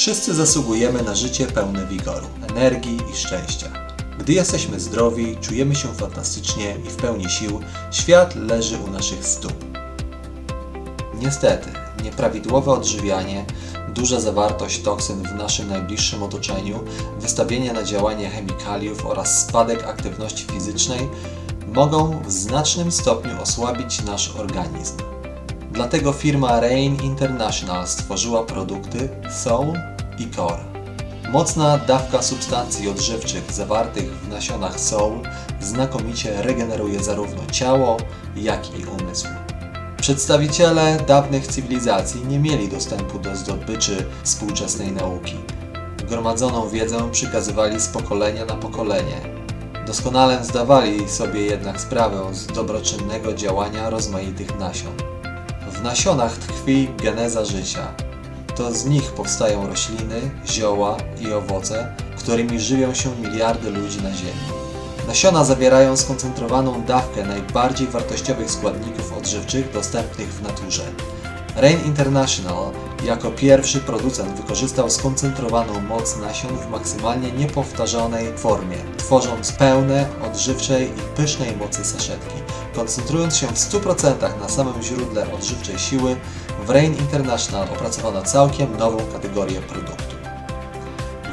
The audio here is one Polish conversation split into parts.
Wszyscy zasługujemy na życie pełne wigoru, energii i szczęścia. Gdy jesteśmy zdrowi, czujemy się fantastycznie i w pełni sił, świat leży u naszych stóp. Niestety, nieprawidłowe odżywianie, duża zawartość toksyn w naszym najbliższym otoczeniu, wystawienie na działanie chemikaliów oraz spadek aktywności fizycznej mogą w znacznym stopniu osłabić nasz organizm. Dlatego firma Reign International stworzyła produkty Soul i Core. Mocna dawka substancji odżywczych zawartych w nasionach Soul znakomicie regeneruje zarówno ciało, jak i umysł. Przedstawiciele dawnych cywilizacji nie mieli dostępu do zdobyczy współczesnej nauki. Gromadzoną wiedzę przekazywali z pokolenia na pokolenie. Doskonale zdawali sobie jednak sprawę z dobroczynnego działania rozmaitych nasion. W nasionach tkwi geneza życia. To z nich powstają rośliny, zioła i owoce, którymi żywią się miliardy ludzi na Ziemi. Nasiona zawierają skoncentrowaną dawkę najbardziej wartościowych składników odżywczych dostępnych w naturze. Reign International jako pierwszy producent wykorzystał skoncentrowaną moc nasion w maksymalnie niepowtarzanej formie, tworząc pełne, odżywczej i pysznej mocy saszetki. Koncentrując się w 100% na samym źródle odżywczej siły, w Reign International opracowano całkiem nową kategorię produktu.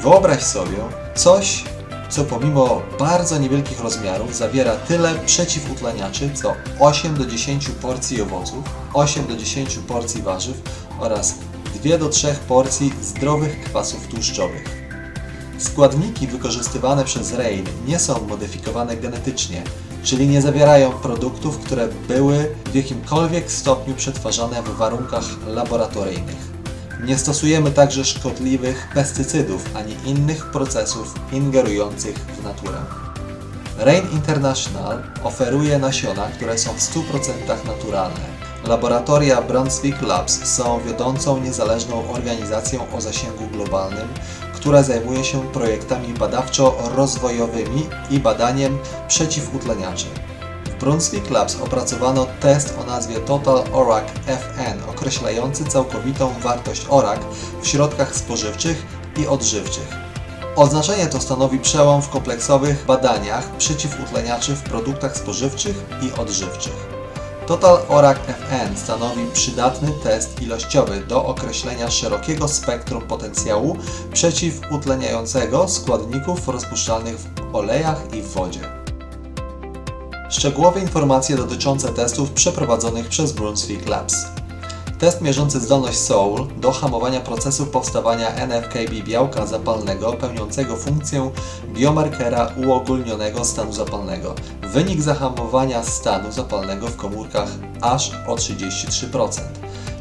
Wyobraź sobie coś, co pomimo bardzo niewielkich rozmiarów zawiera tyle przeciwutleniaczy, co 8 do 10 porcji owoców, 8 do 10 porcji warzyw oraz 2 do 3 porcji zdrowych kwasów tłuszczowych. Składniki wykorzystywane przez Reign nie są modyfikowane genetycznie, czyli nie zawierają produktów, które były w jakimkolwiek stopniu przetwarzane w warunkach laboratoryjnych. Nie stosujemy także szkodliwych pestycydów ani innych procesów ingerujących w naturę. Reign International oferuje nasiona, które są w 100% naturalne. Laboratoria Brunswick Labs są wiodącą niezależną organizacją o zasięgu globalnym, która zajmuje się projektami badawczo-rozwojowymi i badaniem przeciwutleniaczy. W Brunswick Labs opracowano test o nazwie Total ORAC FN, określający całkowitą wartość ORAC w środkach spożywczych i odżywczych. Oznaczenie to stanowi przełom w kompleksowych badaniach przeciwutleniaczy w produktach spożywczych i odżywczych. Total ORAC FN stanowi przydatny test ilościowy do określenia szerokiego spektrum potencjału przeciwutleniającego składników rozpuszczalnych w olejach i w wodzie. Szczegółowe informacje dotyczące testów przeprowadzonych przez Brunswick Labs. Test mierzący zdolność Soul do hamowania procesu powstawania NF-κB białka zapalnego pełniącego funkcję biomarkera uogólnionego stanu zapalnego. Wynik zahamowania stanu zapalnego w komórkach aż o 33%.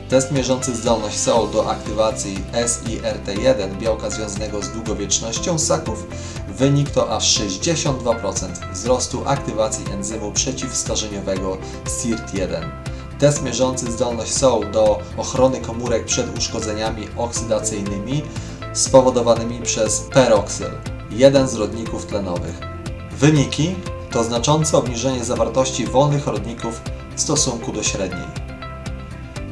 Test mierzący zdolność Soul do aktywacji SIRT1 białka związanego z długowiecznością ssaków. Wynik to aż 62% wzrostu aktywacji enzymu przeciwstarzeniowego SIRT1. Test mierzący zdolność Soul do ochrony komórek przed uszkodzeniami oksydacyjnymi spowodowanymi przez peroksyl, jeden z rodników tlenowych. Wyniki to znaczące obniżenie zawartości wolnych rodników w stosunku do średniej.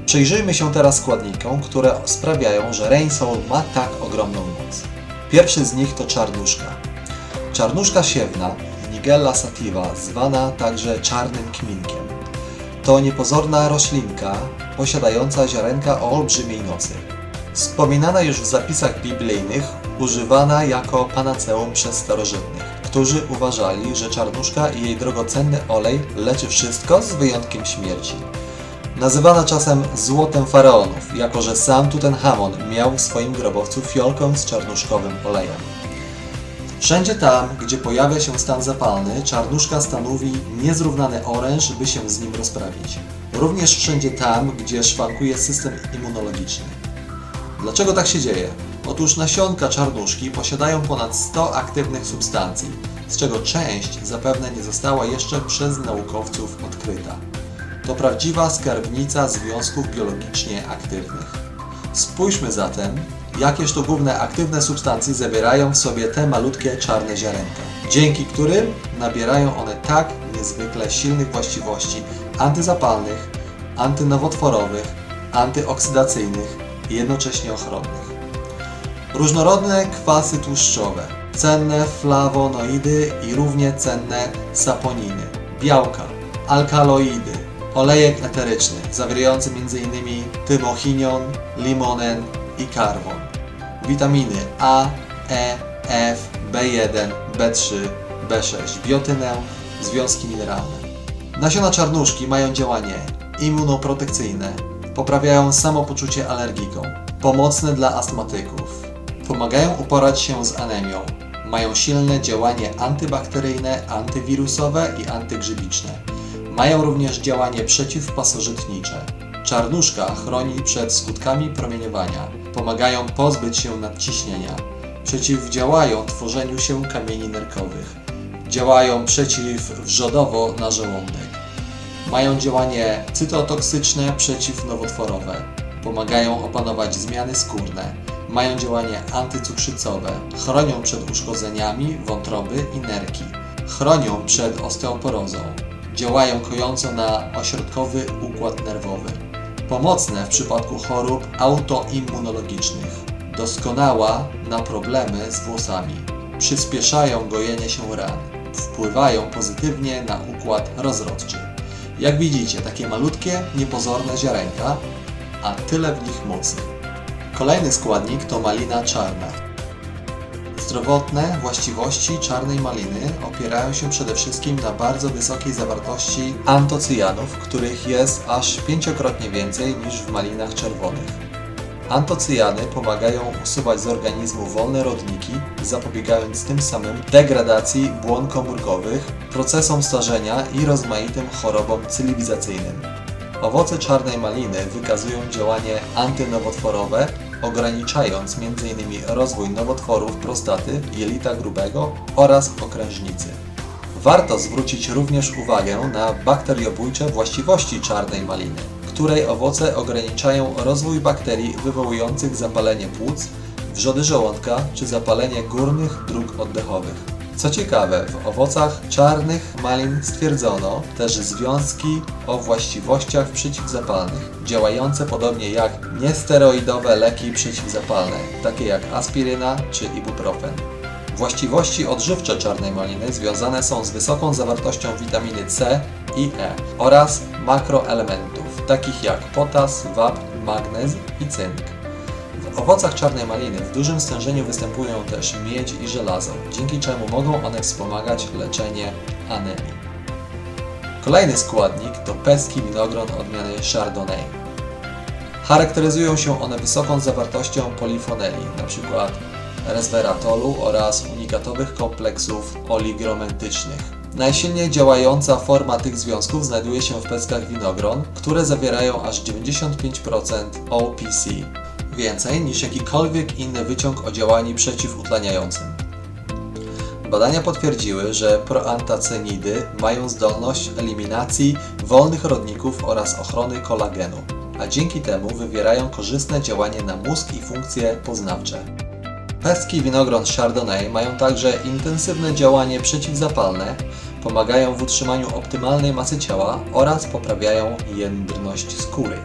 Przyjrzyjmy się teraz składnikom, które sprawiają, że Reign Soul ma tak ogromną moc. Pierwszy z nich to czarnuszka. Czarnuszka siewna, Nigella sativa, zwana także czarnym kminkiem. To niepozorna roślinka posiadająca ziarenka o olbrzymiej nocy. Wspominana już w zapisach biblijnych, używana jako panaceum przez starożytnych, którzy uważali, że czarnuszka i jej drogocenny olej leczy wszystko z wyjątkiem śmierci. Nazywana czasem złotem faraonów, jako że sam Tutenchamon miał w swoim grobowcu fiolkę z czarnuszkowym olejem. Wszędzie tam, gdzie pojawia się stan zapalny, czarnuszka stanowi niezrównany oręż, by się z nim rozprawić. Również wszędzie tam, gdzie szwankuje system immunologiczny. Dlaczego tak się dzieje? Otóż nasionka czarnuszki posiadają ponad 100 aktywnych substancji, z czego część zapewne nie została jeszcze przez naukowców odkryta. To prawdziwa skarbnica związków biologicznie aktywnych. Spójrzmy zatem, jakież to główne aktywne substancje zawierają w sobie te malutkie czarne ziarenka, dzięki którym nabierają one tak niezwykle silnych właściwości antyzapalnych, antynowotworowych, antyoksydacyjnych i jednocześnie ochronnych. Różnorodne kwasy tłuszczowe, cenne flawonoidy i równie cenne saponiny, białka, alkaloidy, olejek eteryczny zawierający m.in. tymochinion, limonen i karwon, witaminy A, E, F, B1, B3, B6, biotynę, związki mineralne. Nasiona czarnuszki mają działanie immunoprotekcyjne, poprawiają samopoczucie alergikom, pomocne dla astmatyków, pomagają uporać się z anemią, mają silne działanie antybakteryjne, antywirusowe i antygrzybiczne. Mają również działanie przeciwpasożytnicze. Czarnuszka chroni przed skutkami promieniowania, pomagają pozbyć się nadciśnienia, przeciwdziałają tworzeniu się kamieni nerkowych, działają przeciwwrzodowo na żołądek. Mają działanie cytotoksyczne, przeciwnowotworowe, pomagają opanować zmiany skórne, mają działanie antycukrzycowe, chronią przed uszkodzeniami wątroby i nerki, chronią przed osteoporozą, działają kojąco na ośrodkowy układ nerwowy, pomocne w przypadku chorób autoimmunologicznych, doskonała na problemy z włosami, przyspieszają gojenie się ran, wpływają pozytywnie na układ rozrodczy. Jak widzicie, takie malutkie, niepozorne ziarenka, a tyle w nich mocy. Kolejny składnik to malina czarna. Zdrowotne właściwości czarnej maliny opierają się przede wszystkim na bardzo wysokiej zawartości antocyjanów, których jest aż 5-krotnie więcej niż w malinach czerwonych. Antocyjany pomagają usuwać z organizmu wolne rodniki, zapobiegając tym samym degradacji błon komórkowych, procesom starzenia i rozmaitym chorobom cywilizacyjnym. Owoce czarnej maliny wykazują działanie antynowotworowe, ograniczając m.in. rozwój nowotworów prostaty, jelita grubego oraz okrężnicy. Warto zwrócić również uwagę na bakteriobójcze właściwości czarnej maliny, której owoce ograniczają rozwój bakterii wywołujących zapalenie płuc, wrzody żołądka czy zapalenie górnych dróg oddechowych. Co ciekawe, w owocach czarnych malin stwierdzono też związki o właściwościach przeciwzapalnych, działające podobnie jak niesteroidowe leki przeciwzapalne, takie jak aspiryna czy ibuprofen. Właściwości odżywcze czarnej maliny związane są z wysoką zawartością witaminy C i E oraz makroelementów, takich jak potas, wapń, magnez i cynk. W owocach czarnej maliny w dużym stężeniu występują też miedź i żelazo, dzięki czemu mogą one wspomagać leczenie anemii. Kolejny składnik to peski winogron odmiany Chardonnay. Charakteryzują się one wysoką zawartością polifoneli, np. resveratolu oraz unikatowych kompleksów oligromentycznych. Najsilniej działająca forma tych związków znajduje się w peskach winogron, które zawierają aż 95% OPC, więcej niż jakikolwiek inny wyciąg o działaniu przeciwutleniającym. Badania potwierdziły, że proantacenidy mają zdolność eliminacji wolnych rodników oraz ochrony kolagenu, a dzięki temu wywierają korzystne działanie na mózg i funkcje poznawcze. Pestki winogron Chardonnay mają także intensywne działanie przeciwzapalne, pomagają w utrzymaniu optymalnej masy ciała oraz poprawiają jędrność skóry.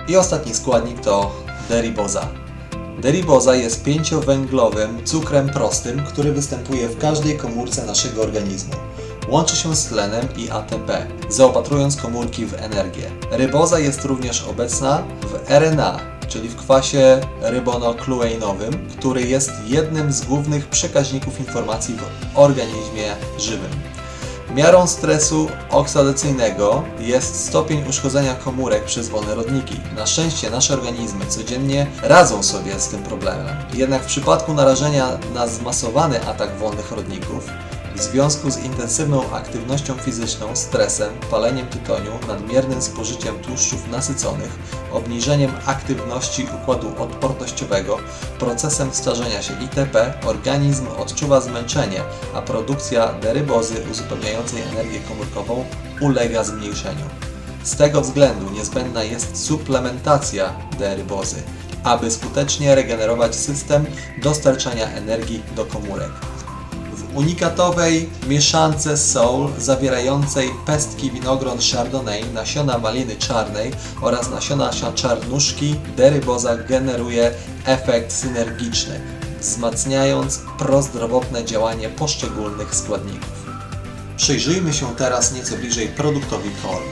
I ostatni składnik to deriboza. Deriboza jest 5-węglowym cukrem prostym, który występuje w każdej komórce naszego organizmu. Łączy się z tlenem i ATP, zaopatrując komórki w energię. Ryboza jest również obecna w RNA, czyli w kwasie rybonokleinowym, który jest jednym z głównych przekaźników informacji w organizmie żywym. Miarą stresu oksydacyjnego jest stopień uszkodzenia komórek przez wolne rodniki. Na szczęście nasze organizmy codziennie radzą sobie z tym problemem. Jednak w przypadku narażenia na zmasowany atak wolnych rodników, w związku z intensywną aktywnością fizyczną, stresem, paleniem tytoniu, nadmiernym spożyciem tłuszczów nasyconych, obniżeniem aktywności układu odpornościowego, procesem starzenia się itp., organizm odczuwa zmęczenie, a produkcja derybozy uzupełniającej energię komórkową ulega zmniejszeniu. Z tego względu niezbędna jest suplementacja derybozy, aby skutecznie regenerować system dostarczania energii do komórek. W unikatowej mieszance Soul zawierającej pestki winogron Chardonnay, nasiona maliny czarnej oraz nasiona czarnuszki deryboza generuje efekt synergiczny, wzmacniając prozdrowotne działanie poszczególnych składników. Przyjrzyjmy się teraz nieco bliżej produktowi Core.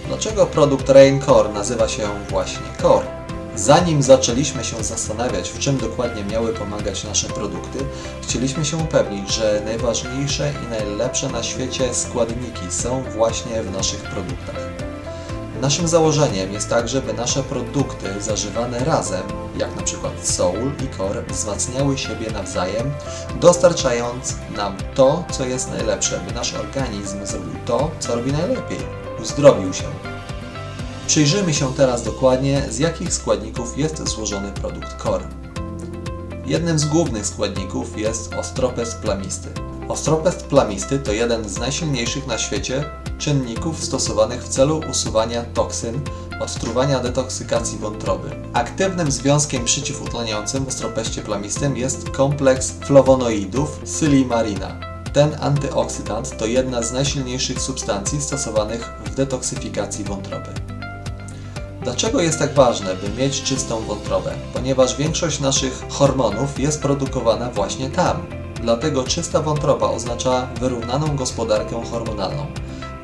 Dlaczego produkt Rain Core nazywa się właśnie Core? Zanim zaczęliśmy się zastanawiać, w czym dokładnie miały pomagać nasze produkty, chcieliśmy się upewnić, że najważniejsze i najlepsze na świecie składniki są właśnie w naszych produktach. Naszym założeniem jest także, by nasze produkty zażywane razem, jak na przykład Soul i Core, wzmacniały siebie nawzajem, dostarczając nam to, co jest najlepsze, by nasz organizm zrobił to, co robi najlepiej – uzdrowił się. Przyjrzyjmy się teraz dokładnie, z jakich składników jest złożony produkt Core. Jednym z głównych składników jest ostropest plamisty. Ostropest plamisty to jeden z najsilniejszych na świecie czynników stosowanych w celu usuwania toksyn, odtruwania detoksykacji wątroby. Aktywnym związkiem przeciwutleniającym w ostropeście plamistym jest kompleks flawonoidów silymarina. Ten antyoksydant to jedna z najsilniejszych substancji stosowanych w detoksyfikacji wątroby. Dlaczego jest tak ważne, by mieć czystą wątrobę? Ponieważ większość naszych hormonów jest produkowana właśnie tam. Dlatego czysta wątroba oznacza wyrównaną gospodarkę hormonalną.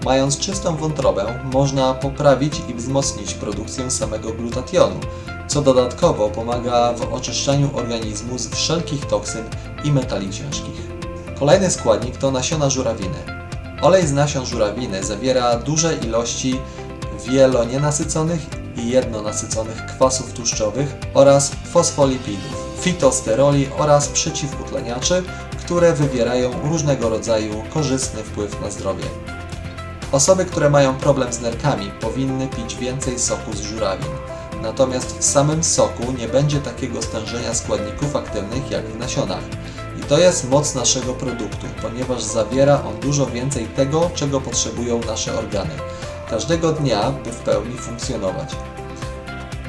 Mając czystą wątrobę, można poprawić i wzmocnić produkcję samego glutationu, co dodatkowo pomaga w oczyszczaniu organizmu z wszelkich toksyn i metali ciężkich. Kolejny składnik to nasiona żurawiny. Olej z nasion żurawiny zawiera duże ilości wielonienasyconych i jednonasyconych kwasów tłuszczowych oraz fosfolipidów, fitosteroli oraz przeciwutleniaczy, które wywierają różnego rodzaju korzystny wpływ na zdrowie. Osoby, które mają problem z nerkami, powinny pić więcej soku z żurawin. Natomiast w samym soku nie będzie takiego stężenia składników aktywnych jak w nasionach. I to jest moc naszego produktu, ponieważ zawiera on dużo więcej tego, czego potrzebują nasze organy każdego dnia, by w pełni funkcjonować.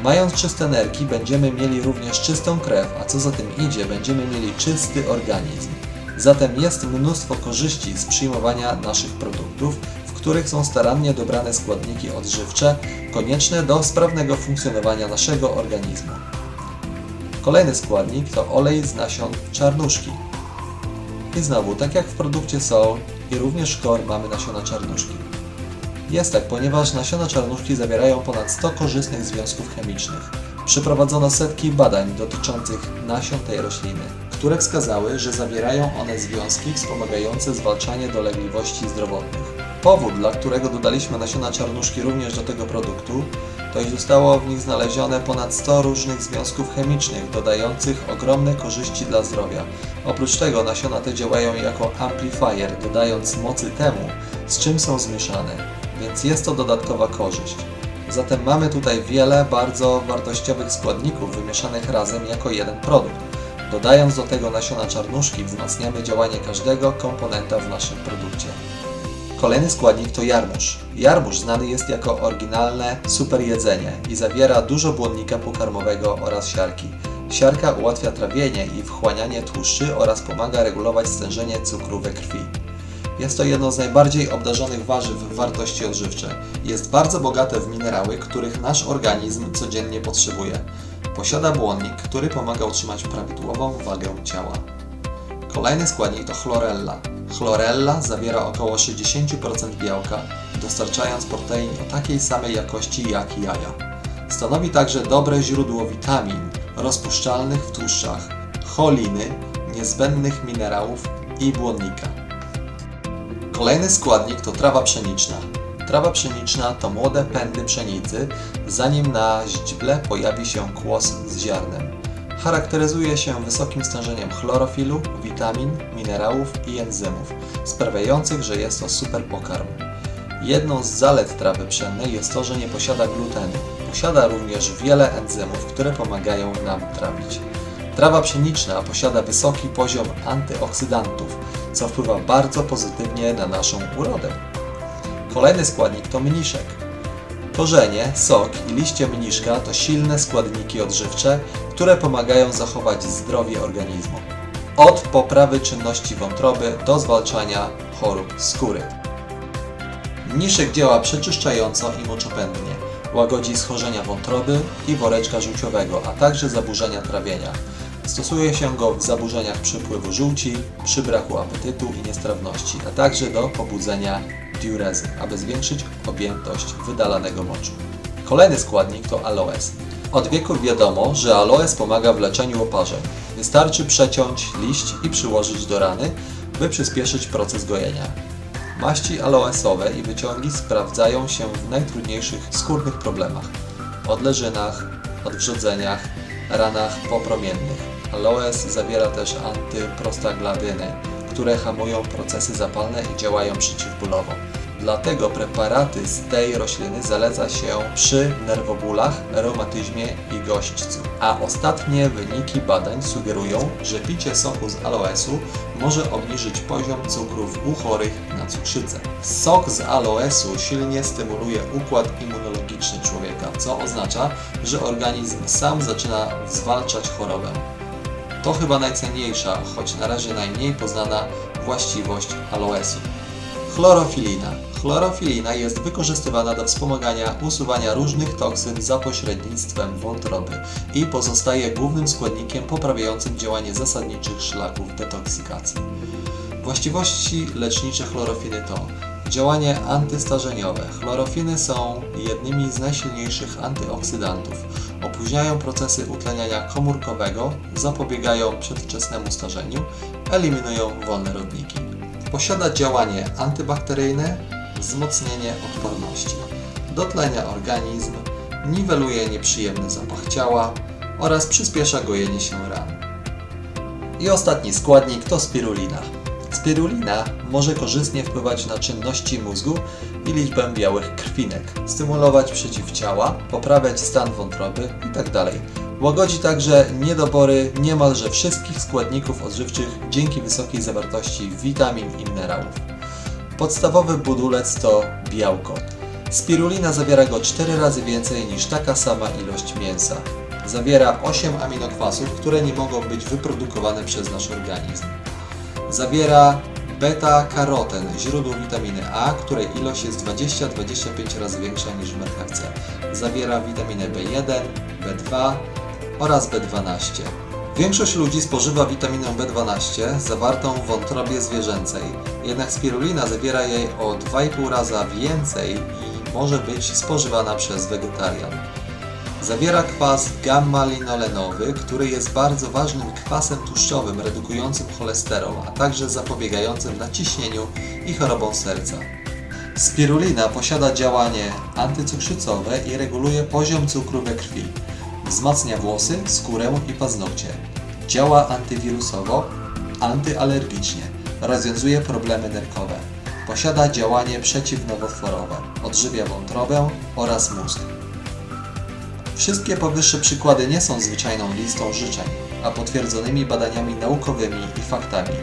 Mając czyste nerki, będziemy mieli również czystą krew, a co za tym idzie, będziemy mieli czysty organizm. Zatem jest mnóstwo korzyści z przyjmowania naszych produktów, w których są starannie dobrane składniki odżywcze konieczne do sprawnego funkcjonowania naszego organizmu. Kolejny składnik to olej z nasion czarnuszki. I znowu, tak jak w produkcie Soul i również Core, mamy nasiona czarnuszki. Jest tak, ponieważ nasiona czarnuszki zawierają ponad 100 korzystnych związków chemicznych. Przeprowadzono setki badań dotyczących nasion tej rośliny, które wskazały, że zawierają one związki wspomagające zwalczanie dolegliwości zdrowotnych. Powód, dla którego dodaliśmy nasiona czarnuszki również do tego produktu, to iż zostało w nich znalezione ponad 100 różnych związków chemicznych, dodających ogromne korzyści dla zdrowia. Oprócz tego nasiona te działają jako amplifier, dodając mocy temu, z czym są zmieszane, więc jest to dodatkowa korzyść. Zatem mamy tutaj wiele bardzo wartościowych składników wymieszanych razem jako jeden produkt. Dodając do tego nasiona czarnuszki, wzmacniamy działanie każdego komponenta w naszym produkcie. Kolejny składnik to jarmuż. Jarmuż znany jest jako oryginalne super jedzenie i zawiera dużo błonnika pokarmowego oraz siarki. Siarka ułatwia trawienie i wchłanianie tłuszczy oraz pomaga regulować stężenie cukru we krwi. Jest to jedno z najbardziej obdarzonych warzyw w wartości odżywcze. Jest bardzo bogate w minerały, których nasz organizm codziennie potrzebuje. Posiada błonnik, który pomaga utrzymać prawidłową wagę ciała. Kolejny składnik to chlorella. Chlorella zawiera około 60% białka, dostarczając protein o takiej samej jakości jak jaja. Stanowi także dobre źródło witamin rozpuszczalnych w tłuszczach, choliny, niezbędnych minerałów i błonnika. Kolejny składnik to trawa pszeniczna. Trawa pszeniczna to młode pędy pszenicy, zanim na źdźble pojawi się kłos z ziarnem. Charakteryzuje się wysokim stężeniem chlorofilu, witamin, minerałów i enzymów, sprawiających, że jest to super pokarm. Jedną z zalet trawy pszennej jest to, że nie posiada glutenu. Posiada również wiele enzymów, które pomagają nam trawić. Trawa pszeniczna posiada wysoki poziom antyoksydantów, co wpływa bardzo pozytywnie na naszą urodę. Kolejny składnik to mniszek. Korzenie, sok i liście mniszka to silne składniki odżywcze, które pomagają zachować zdrowie organizmu. Od poprawy czynności wątroby do zwalczania chorób skóry. Mniszek działa przeczyszczająco i moczopędnie. Łagodzi schorzenia wątroby i woreczka żółciowego, a także zaburzenia trawienia. Stosuje się go w zaburzeniach przepływu żółci, przy braku apetytu i niestrawności, a także do pobudzenia diurezy, aby zwiększyć objętość wydalanego moczu. Kolejny składnik to aloes. Od wieków wiadomo, że aloes pomaga w leczeniu oparzeń. Wystarczy przeciąć liść i przyłożyć do rany, by przyspieszyć proces gojenia. Maści aloesowe i wyciągi sprawdzają się w najtrudniejszych skórnych problemach: odleżynach, odwrzodzeniach, ranach popromiennych. Aloes zawiera też antyprostaglandyny, które hamują procesy zapalne i działają przeciwbólowo. Dlatego preparaty z tej rośliny zaleca się przy nerwobólach, reumatyzmie i gośćcu. A ostatnie wyniki badań sugerują, że picie soku z aloesu może obniżyć poziom cukrów u chorych na cukrzycę. Sok z aloesu silnie stymuluje układ immunologiczny człowieka, co oznacza, że organizm sam zaczyna zwalczać chorobę. To chyba najcenniejsza, choć na razie najmniej poznana właściwość aloesu. Chlorofilina. Chlorofilina jest wykorzystywana do wspomagania usuwania różnych toksyn za pośrednictwem wątroby i pozostaje głównym składnikiem poprawiającym działanie zasadniczych szlaków detoksykacji. Właściwości lecznicze chlorofiny to działanie antystarzeniowe. Chlorofiny są jednymi z najsilniejszych antyoksydantów. Opóźniają procesy utleniania komórkowego, zapobiegają przedwczesnemu starzeniu, eliminują wolne rodniki. Posiada działanie antybakteryjne, wzmocnienie odporności, dotlenia organizm, niweluje nieprzyjemny zapach ciała oraz przyspiesza gojenie się ran. I ostatni składnik to spirulina. Spirulina może korzystnie wpływać na czynności mózgu i liczbę białych krwinek, stymulować przeciwciała, poprawiać stan wątroby itd. Łagodzi także niedobory niemalże wszystkich składników odżywczych dzięki wysokiej zawartości witamin i minerałów. Podstawowy budulec to białko. Spirulina zawiera go 4 razy więcej niż taka sama ilość mięsa. Zawiera 8 aminokwasów, które nie mogą być wyprodukowane przez nasz organizm. Zawiera beta-karoten, źródło witaminy A, której ilość jest 20-25 razy większa niż w marchewce. Zawiera witaminę B1, B2 oraz B12. Większość ludzi spożywa witaminę B12 zawartą w wątrobie zwierzęcej, jednak spirulina zawiera jej o 2,5 raza więcej i może być spożywana przez wegetarian. Zawiera kwas gamma-linolenowy, który jest bardzo ważnym kwasem tłuszczowym redukującym cholesterol, a także zapobiegającym naciśnieniu i chorobom serca. Spirulina posiada działanie antycukrzycowe i reguluje poziom cukru we krwi. Wzmacnia włosy, skórę i paznokcie. Działa antywirusowo, antyalergicznie. Rozwiązuje problemy nerkowe. Posiada działanie przeciwnowotworowe. Odżywia wątrobę oraz mózg. Wszystkie powyższe przykłady nie są zwyczajną listą życzeń, a potwierdzonymi badaniami naukowymi i faktami.